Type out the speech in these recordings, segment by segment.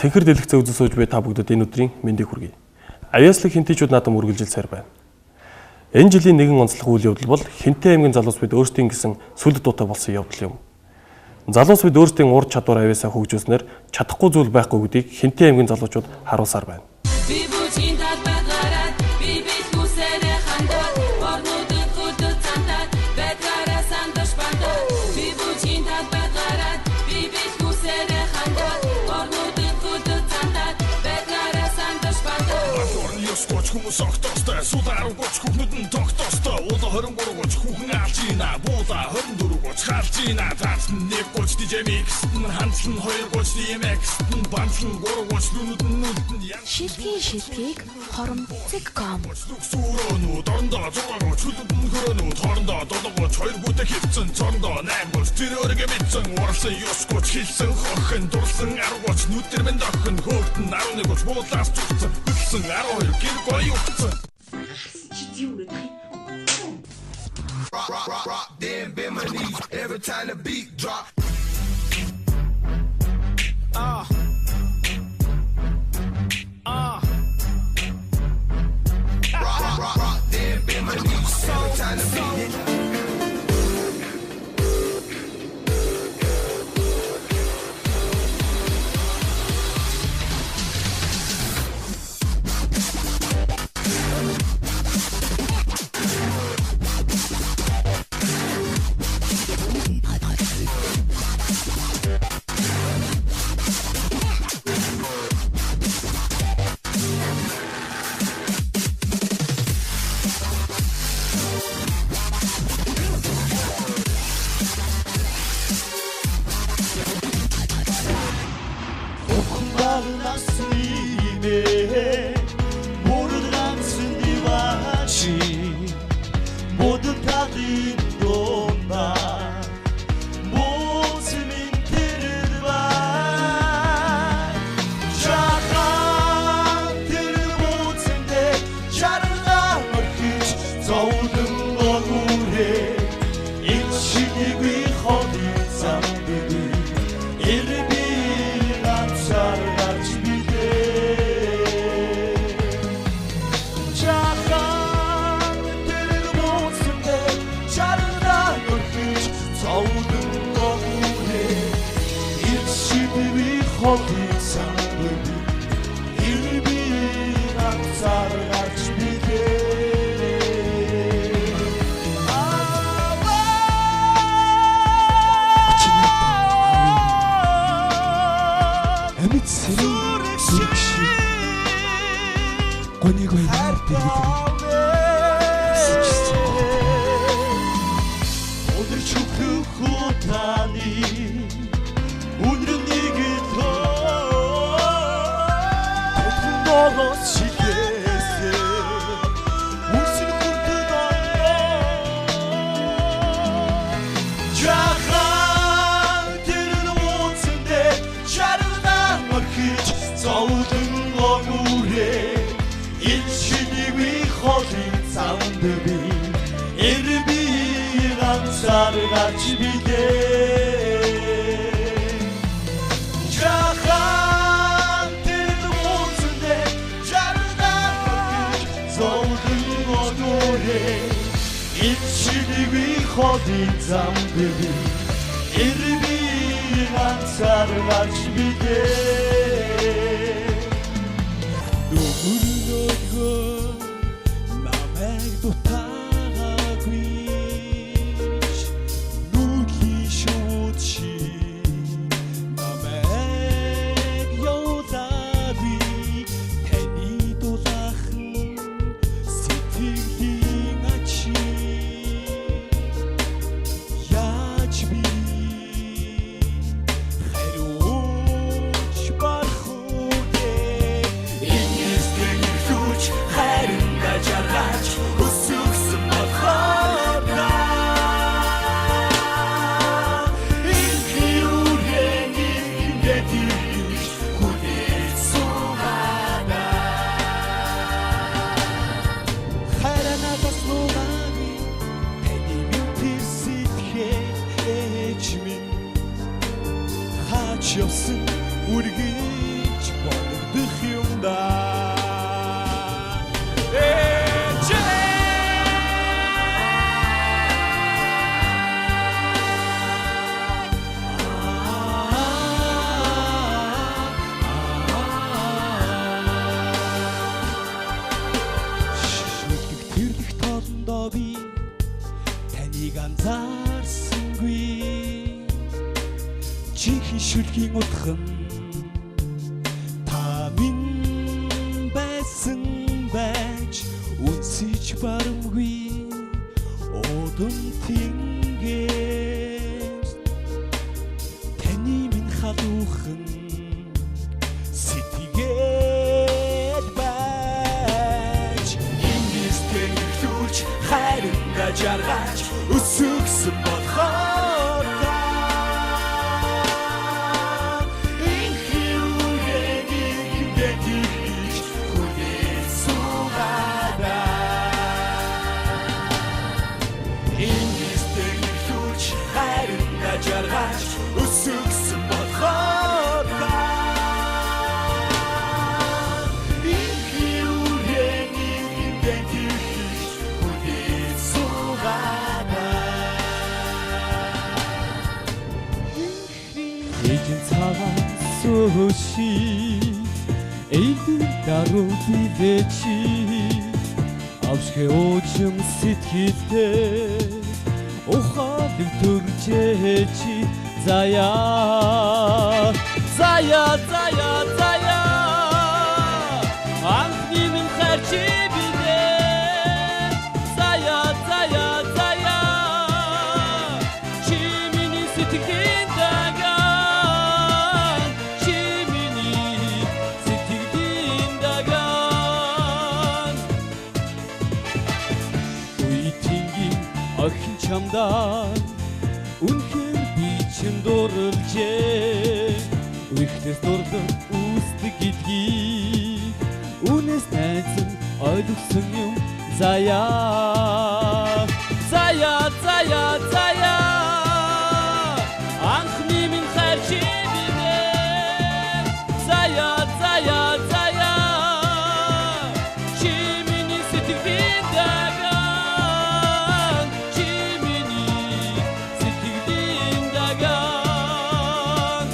Цэнхэр дэлгэцээ үзэн сууж буй та бүгдд энэ өдрийн мэндийг хүргэе. Авьяаслаг хинтэйчүүд наадам үргэлжил сар байна. Энэ жилийн нэгэн онцлог үйл явдал бол Хинтээ аймгийн залуус бид өөрсдийн гэсэн сүлд дуутай болсон явдал юм. Залуус бид өөрсдийн ур чадвар авьяасаа хөгжүүлснээр чадахгүй зүйл байхгүй гэдгийг Хинтээ аймгийн залуучууд харуулсаар байна. Хүмүүс огтостой судар гоч хүүхнүүд нь тогтоостой ула 23 гоч хүүхэн алж ийна буула 24 гоч халж ийна таасан нэг гоч DJ mix-н хандлан 2 гоч DMX-н бандлан 3 гоч нүд нь шилхийг хоромцэг.com сүрөнүүд орондоо 6 гоч хүлдэн хөрөнүүд хоорондоо 7 гоч 2 бүдэ хөвцөн цорондоо 8 гоч тэр өргө мэдсэн уралсан 9 гоч хилсэн хорхон дурлсан 10 гоч нүдэр мэнд охин хөөхтөн 11 гоч буулаас зүгцэн бэлсэн 12 гэр гоё ухцсан rock, then bend my knees every time the beat drop. Rock, then bend my knees every time the beat. 모르는 암순이 와지 모든 다들 돈다 모습인 들으봐 자한들은 못인데 자르다 멀리 서우는 거울에 일치기 위허리 쌍들이 이름이 남자를 허리 상들이 일비랑 살아가지 비대 에미츠리 수릭시 권위고의 날들이 오늘 축구 후다니 오늘은 멀어지겠어 웃음이 꿈꾸던 자한들은 못인데 자르다 멀리 서우든 거울에 일신이 위허린 사운드비 이름이 감사를 같이 비대 일치리 위허린 잠들이 이름이 감사를 같이 비대 눈물이 녹고 맘에도 타가고 눈이 쇼치 맘에 여다비 태니도 다흥 시팅딩 아치 야집이 없음 우리 그저 би таныг анзаарсангүй чихэн шүлгийн утхан та минь байсан байж үнсэж барамгүй одон тэнгээс таны минь халуухан сэтгэл байж ингистэн ирлүүлж хайранда жаргаж өсөгсөн болохоор жаргаж өсөгсөн болохоор эжин цагаан суши эйдэн даруу дивэчи авшгэ очим сэтгэлтэй ухаалаг төржээчи заяа анхны минь хайрчи бидэ заяа чи миний сэтгэлийн даган чи миний сэтгэлийн даган үйтингийн охин чамдаа үнхээр би чинь дурлжээ үхтэс дурдан үсдэг гэдгийг үнэс найзан ойлгосон юм заяа анхны минь хайрчи бидэ заяа чи миний сэтгэлийн даган чи миний сэтгэлийн даган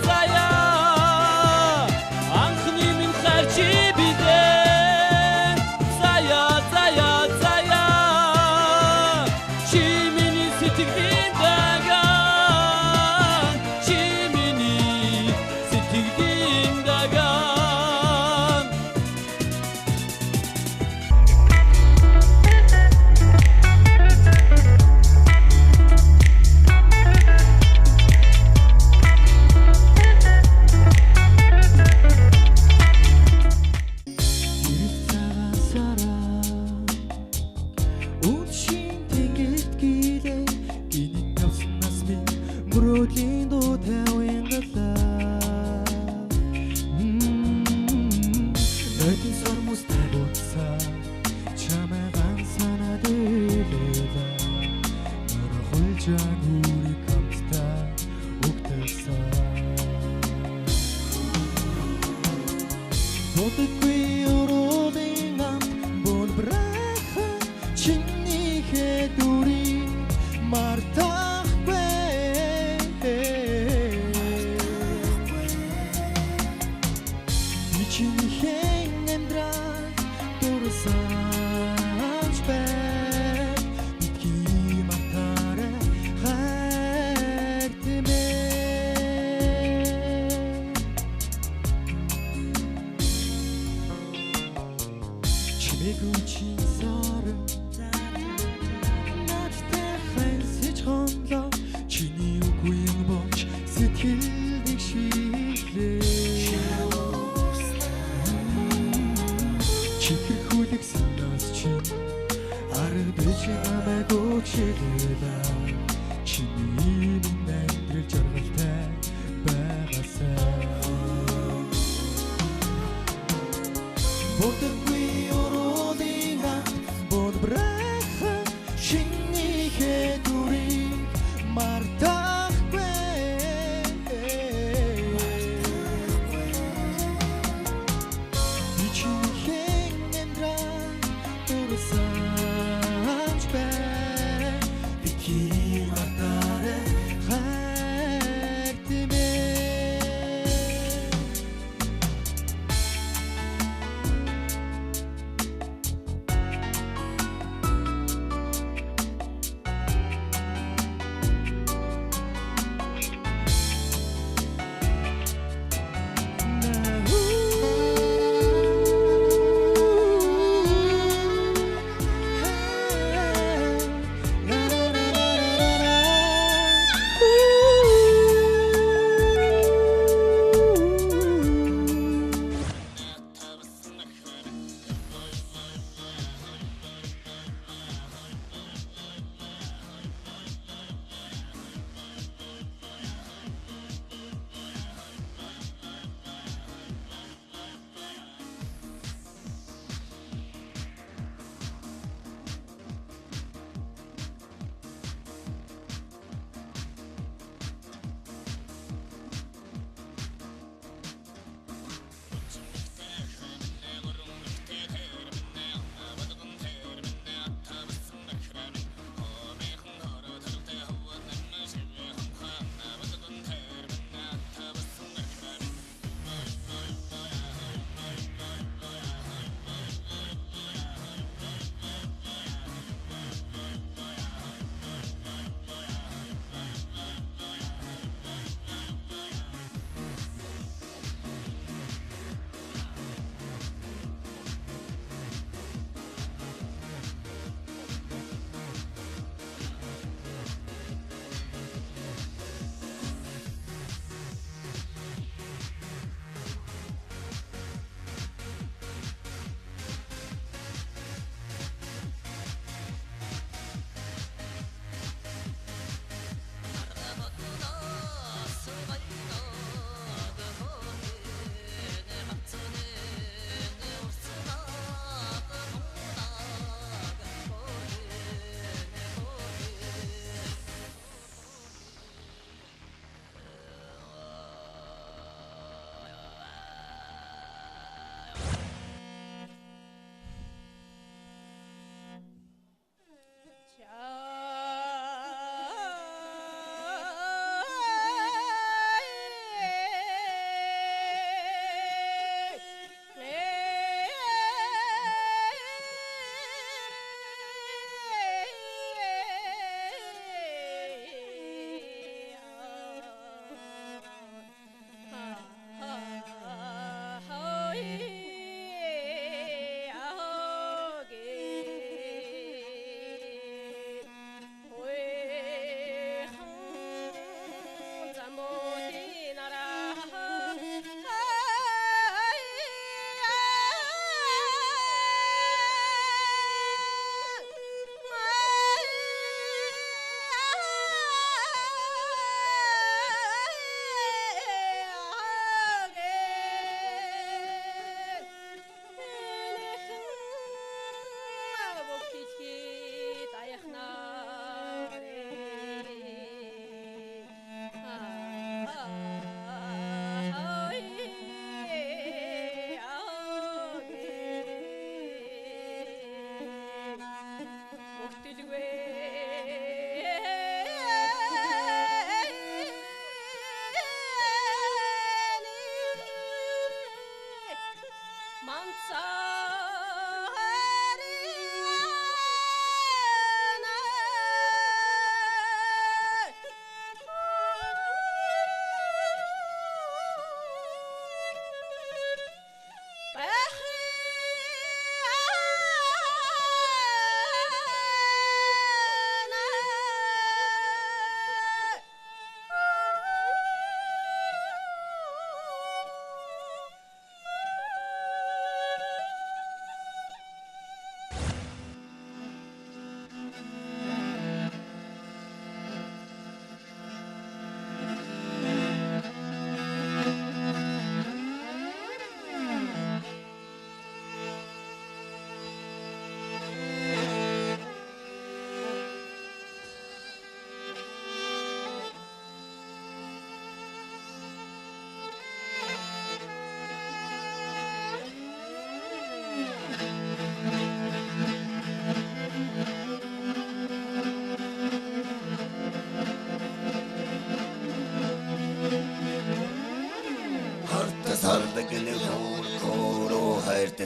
заяа анхны минь хайрчи бидэ заяа чи миний сэтгэлийн даган чи миний сэтгэлийн даган Бродлийн дуу тавин галаа Нэтэн сормустай буцаа чамайгаан санаад илээла Нарахулжаан үрийг хамтдаа угталсаа Бодоггүй өрөөдийн амт бол браха чиний хэдүрий мартаа Чинхэн эндраг дурсаж бай битгий матара хайртэмэ чимээгүй чин саран надтай хайрсэж хонлоо чиний үгүй юм болж сэтгэлийг шиглээ чихэр хүлэгсэн нас чинь аргадж намайг өчөөлөө чиний минь амьдрал жаргалтай байгаасаа бодоггүй өрөөдийн амт бол браха чиний хэдүрийг мартахгүй Чинхэн эндраг дурласаач бай бидний мартаарай хайр тэмээ.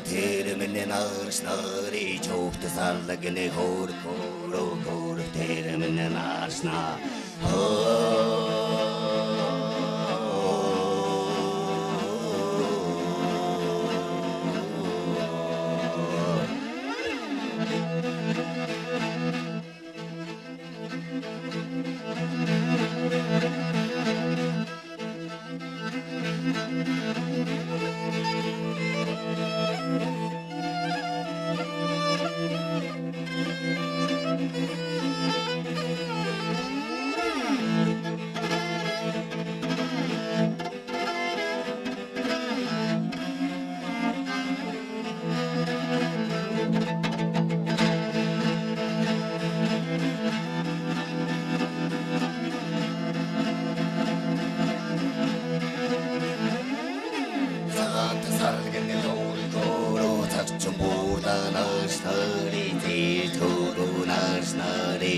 тэр минь нарс нари чогт салгны хор хор тэр минь нарс на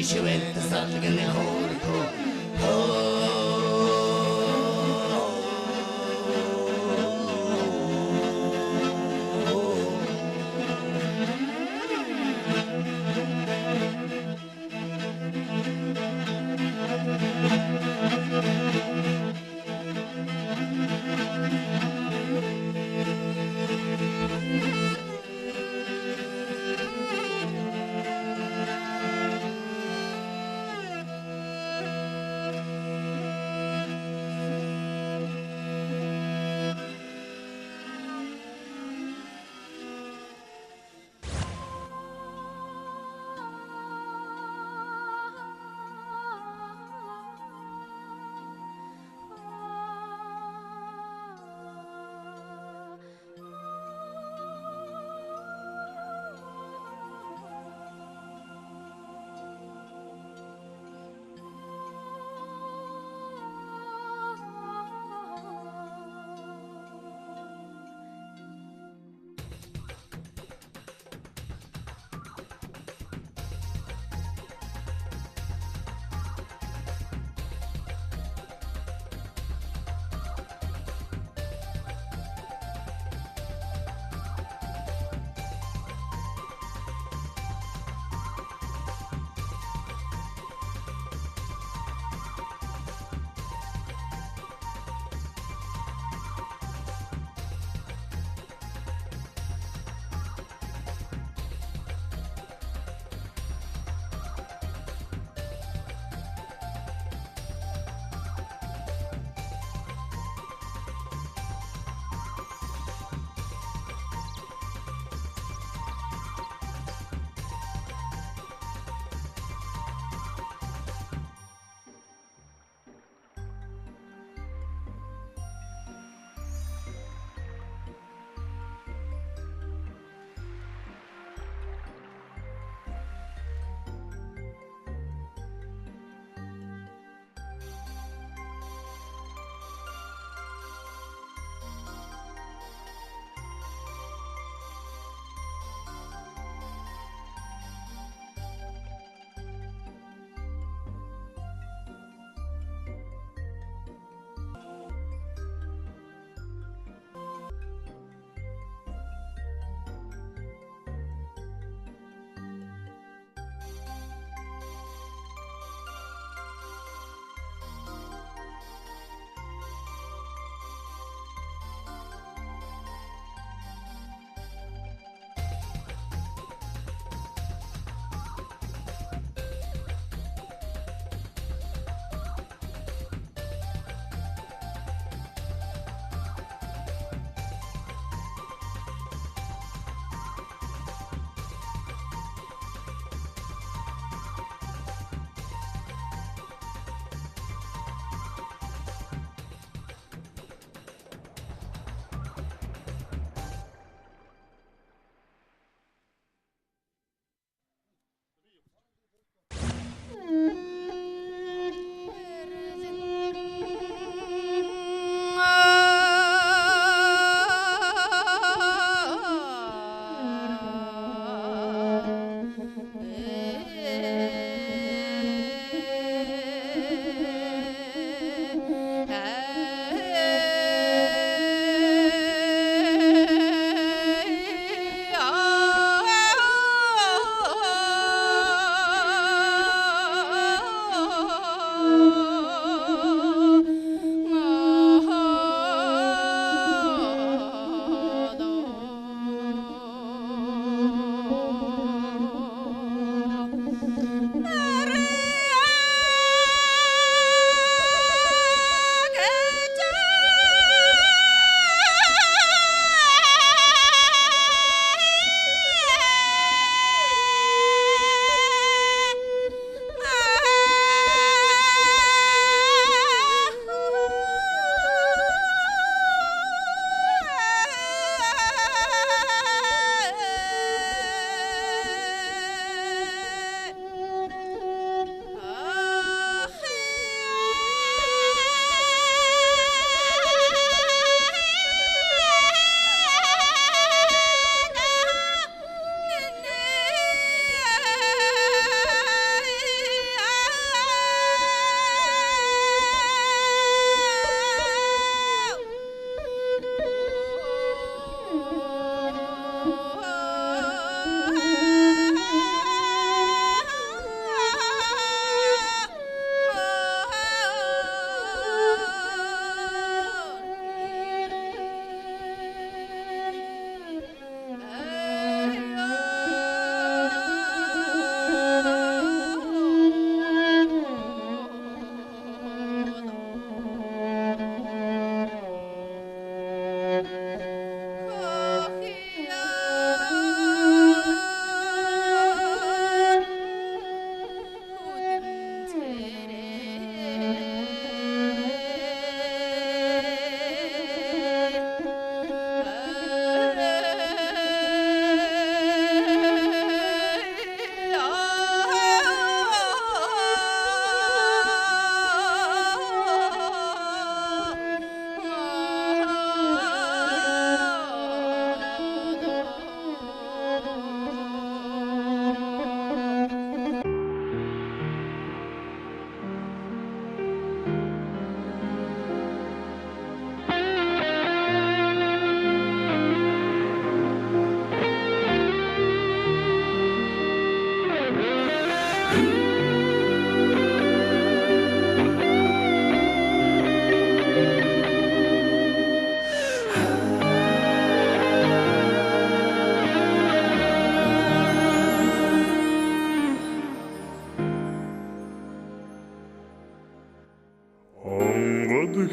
She went to something in the hole.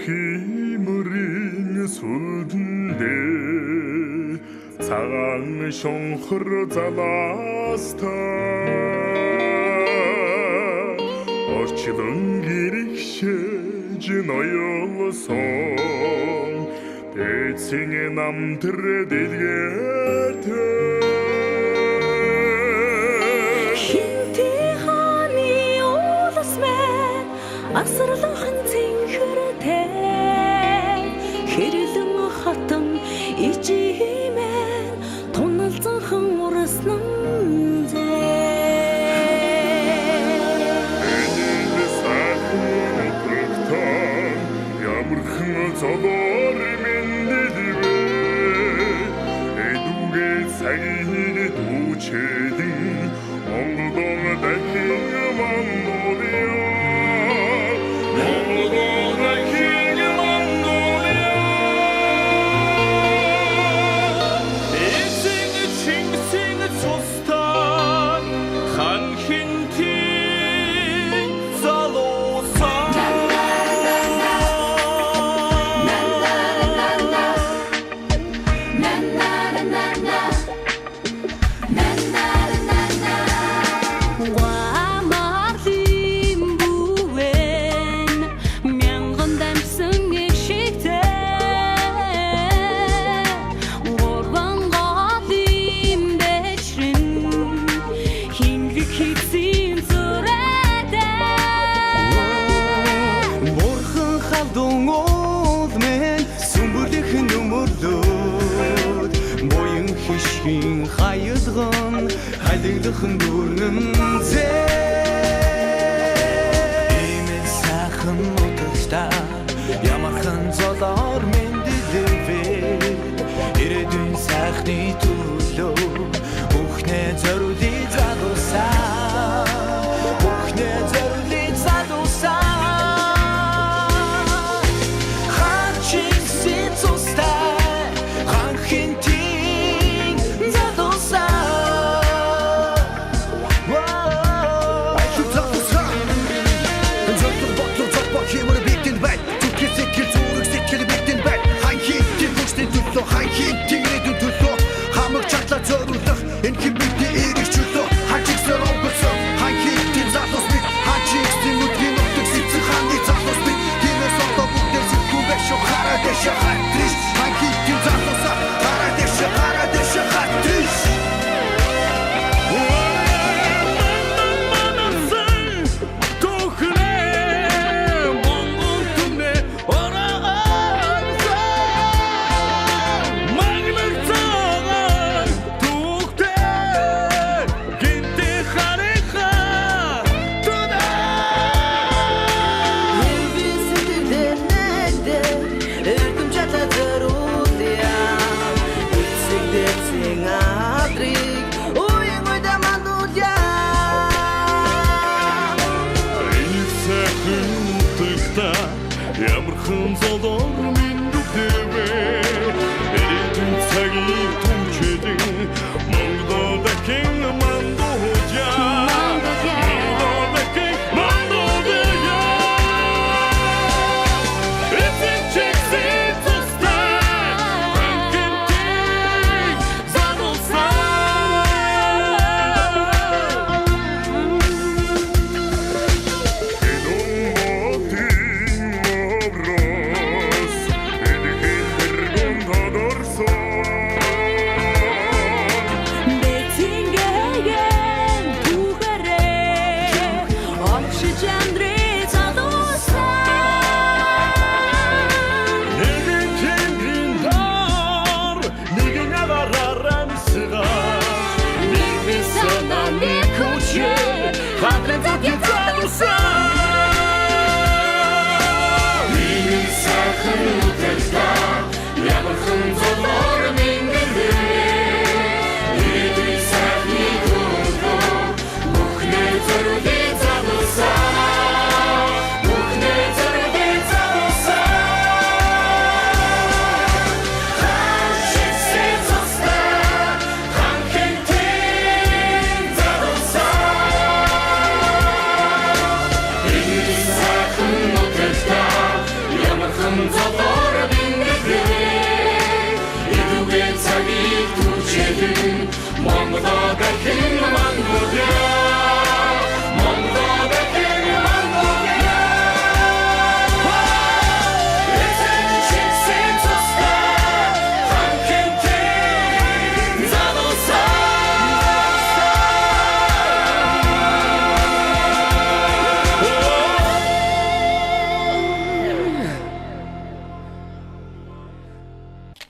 хиймэрийн сүлдээ цагаан шонхор залаастаа орчлон гэрэгшээж ноёлсон дэцэн намтэр дэлгэртэй Асарлан цэнхэртэй хэрлэн хатан ичимэн тоналцхан урсан ямархан золоор мэндэлвэ эдүгээ цагийг дүүчэдэн Монголон дахин мандолё Хайдган халигдхан дүүрнэн Имэн сайхан утагта ямархан золоор мэндэлвэ Ирээдүйн сайхны төлөө Бүхнээ зориулъя залуусаа Бүхнээ зориулъя залуусаа Хачигсийн цустай ханхин Ханхийн тийрэдэн төлөө хамаг чатлаа зориулах энэ хэмбэртэй эрэг чөлөө хачигсаар онгоцсон ханхийн тийм залуус бид хачигсийн нүдгийн нутаг сэтсэн хааны залуус бид тиймээс одоо бүгдээр сэтгүү байшаа хараа дэшэ хатриш ханхийн тийм залуусаа хараа дэшэ хатриш Ямархан золоор мэндэлвэ Ирээдүйн цагийг дүүчэдэн Монгол дахин мандолё Монгол дахин мандолё Эцэг чигсээ цустай ханхин тийм залуусаа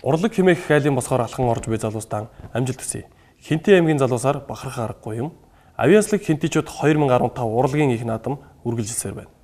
Урлаг хэмээх айлын босгоор алхан орж буй залуустан амжилт хүсье. Хинтээ аймгийн залуусаар бахархах аргагүй юм. Авьяаслаг хинтийчүүд 2015 урлагийн их наадам үргэлжилсээр байна.